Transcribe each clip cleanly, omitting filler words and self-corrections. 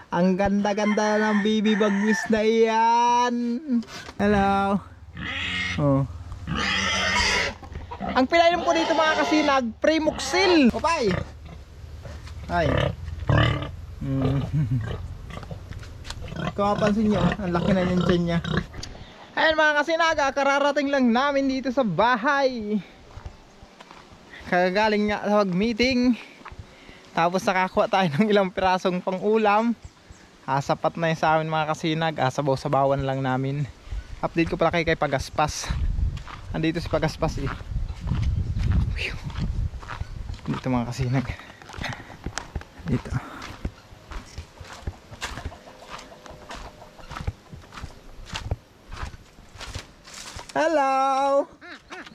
Ang ganda-ganda ng baby bagwis na iyan. Hello. Oh. Ang pinainom ko dito mga kasinag, Primoxil. Opay. Ay. Kung mapansin nyo, ang laki na yung tiyan niya. Ayun mga kasinaga, kararating lang namin dito sa bahay. Kagagaling nga sa meeting. Tapos nakakuha tayo ng ilang pirasong pang ulam. Sapat na yun sa amin mga kasinag. Sabaw-sabawan lang namin. Update ko pala kay Pagaspas. Andito si Pagaspas eh. Dito mga kasinag. Dito. Hello!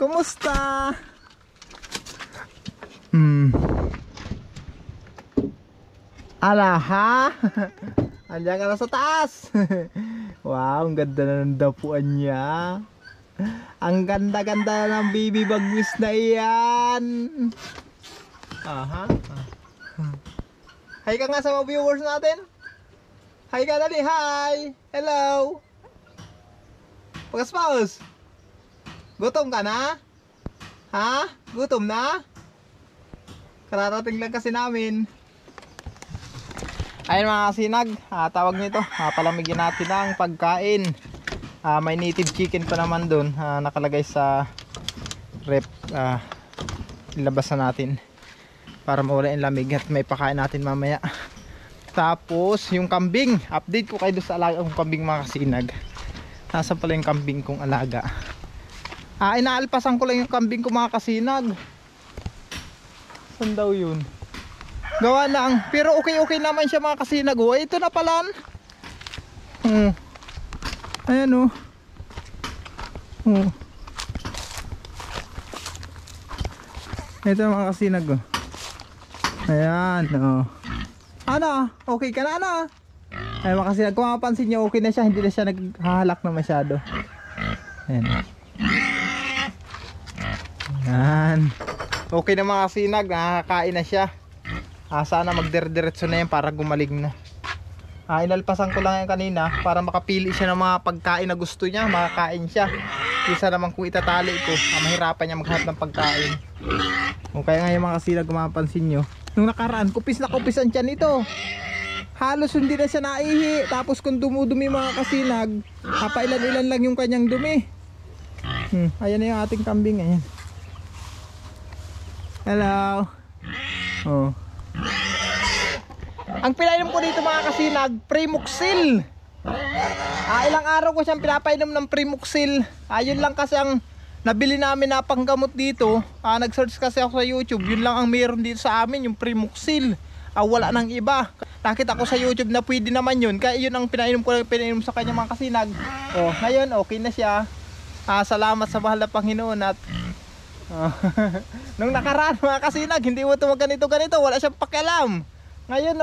Kumusta? Ala ha? Andiyan ka na sa taas. Wow, ang ganda na ng dapuan niya. Ang ganda-ganda ng baby bagwis na iyan. Aha. Hi ka nga sa mga viewers natin. Hi ka dali, hi. Hello. Pagaspaus. Gutom ka na? Ha? Gutom na? Kararating lang kasi namin. Ayun mga kasinag, tawag nito, palamigin natin ang pagkain. May native chicken pa naman dun, nakalagay sa rep. Ilabas na natin para mawala yung lamig at may pakain natin mamaya. Tapos yung kambing, update ko kayo doon sa alaga kong kambing mga kasinag. Nasaan pala yung kambing kong alaga? Inaalpasan ko lang yung kambing ko mga kasinag. Saan daw yun? Gawa lang, pero okay naman siya mga kasinag. Ito na pala. Ayan Ito mga kasinag. Ayan Ano? Okay ka na ano? Ayan mga kasinag, kung mapansin nyo, okay na siya. Hindi na siya naghahalak na masyado. Ayan. Ayan. Okay na mga kasinag, nakakain na siya. Sana magdiretso na yan para gumaling na. Inalpasan ko lang yan kanina para makapili siya ng mga pagkain na gusto niya, makakain siya. Isa naman kung itatali ko, mahirapan niya maghanap ng pagkain. Kaya nga yung mga kasinag, kung mapansin nyo, nung nakaraan, kupis na kupis ang tiyan nito. Halos hindi na siya naihi. Tapos kung dumudumi mga kasinag, papailan-ilan lang yung kanyang dumi. Ayan na yung ating kambing. Ayan. Hello. Ang pinainom ko dito mga kasinag, Primoxil. Ilang araw ko siyang pinapainom ng Primoxil. Yun lang kasi ang nabili namin na panggamot dito. Nag-search kasi ako sa YouTube. Yun lang ang meron dito sa amin, yung Primoxil. Wala nang iba. Nakita ko sa YouTube na pwede naman yun. Kaya yun ang pinainom ko, pinainom sa kanya mga kasinag. Ngayon okay na siya. Salamat sa mahal na Panginoon. At nung nakaraan mga kasinag, hindi mo ito ganito wala siyang pakialam. Ngayon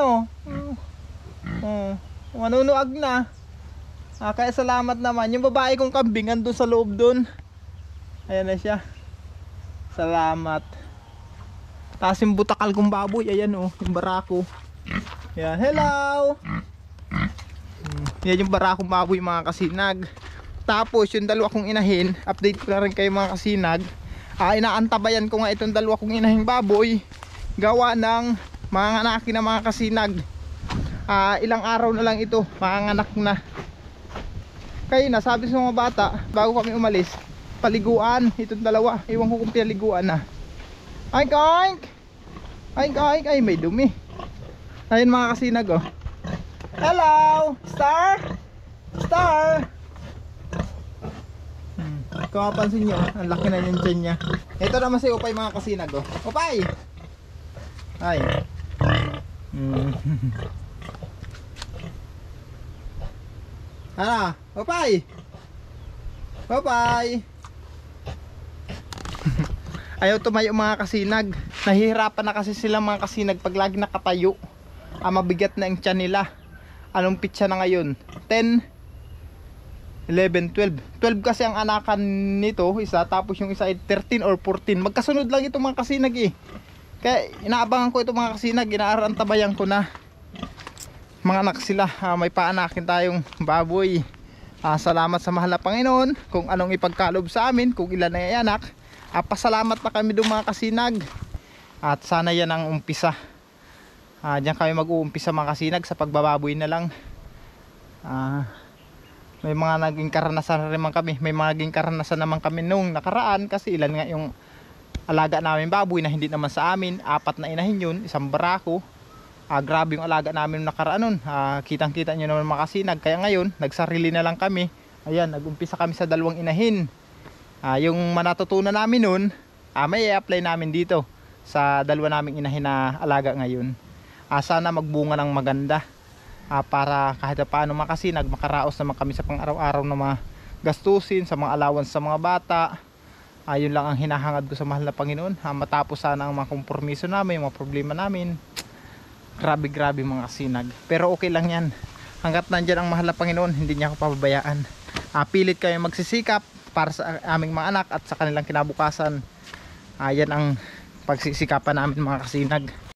manunuag na. Kaya salamat naman. Yung babae kong kambing andun sa loob dun. Ayan na siya. Salamat. Tapos yung butakal kong baboy, ayan yung barako. Ayan, hello. Yan yung barakong baboy mga kasinag. Tapos yung dalawa kong inahin, update ko na rin kayo mga kasinag. Inaantabayan ko nga itong dalawa kong inahing baboy. Gawa ng mga anaki na mga kasinag. Ilang araw na lang ito, manganak na. Kaya na, sabi sa mga bata, bago kami umalis, paliguan, itong dalawa. Iwan ko kung pinaliguan na. Oink oink! Oink oink! Ay may dumi. Ayun mga kasinag Hello! Star! Star! Kung mapansin nyo, ang laki na yung tiyan niya. Ito naman si Upay mga kasinag Upay! Ay. Ano? Upay! Upay! Ayaw tumayo mga kasinag. Nahihirapan na kasi sila mga kasinag pag lagi nakatayo. Mabigat na ang tiyan nila. Anong pitsa na ngayon? 10, 11, 12. 12 kasi ang anakan nito, isa. Tapos yung isa ay 13 or 14. Magkasunod lang ito mga kasinag Kaya inaabangan ko ito mga kasinag. Inaarantabayan ko na. mga anak sila, may paanakin tayong baboy. Salamat sa mahal na Panginoon kung anong ipagkalob sa amin, kung ilan ay anak. Pasalamat na kami doon mga kasinag. At sana yan ang umpisa. Diyan kami mag-uumpisa mga kasinag, sa pagbababoy na lang. May mga naging karanasan naman kami. May mga naging karanasan naman kami nung nakaraan, kasi ilan nga yung alaga namin baboy na hindi naman sa amin. 4 na inahin yun, isang barako. Grabe yung alaga namin nung nakaraan nun. Kitang kita nyo naman mga kasinag. Kaya ngayon nagsarili na lang kami. Ayan, nag-umpisa kami sa 2 inahin. Yung manatutunan namin nun, may i-apply namin dito sa 2 naming inahin na alaga ngayon. Sana magbunga ng maganda, para kahit paano mga kasinag, makaraos naman kami sa pang-araw-araw na mga gastusin, sa mga allowance sa mga bata. Yun lang ang hinahangad ko sa mahal na Panginoon. Matapos sana ang mga kompromiso namin, yung mga problema namin. Grabe mga kasinag. Pero okay lang yan. Hanggat nandyan ang mahal na Panginoon, hindi niya ako pababayaan. Pilit kayo magsisikap para sa aming mga anak at sa kanilang kinabukasan. Yan ang pagsisikapan namin mga kasinag.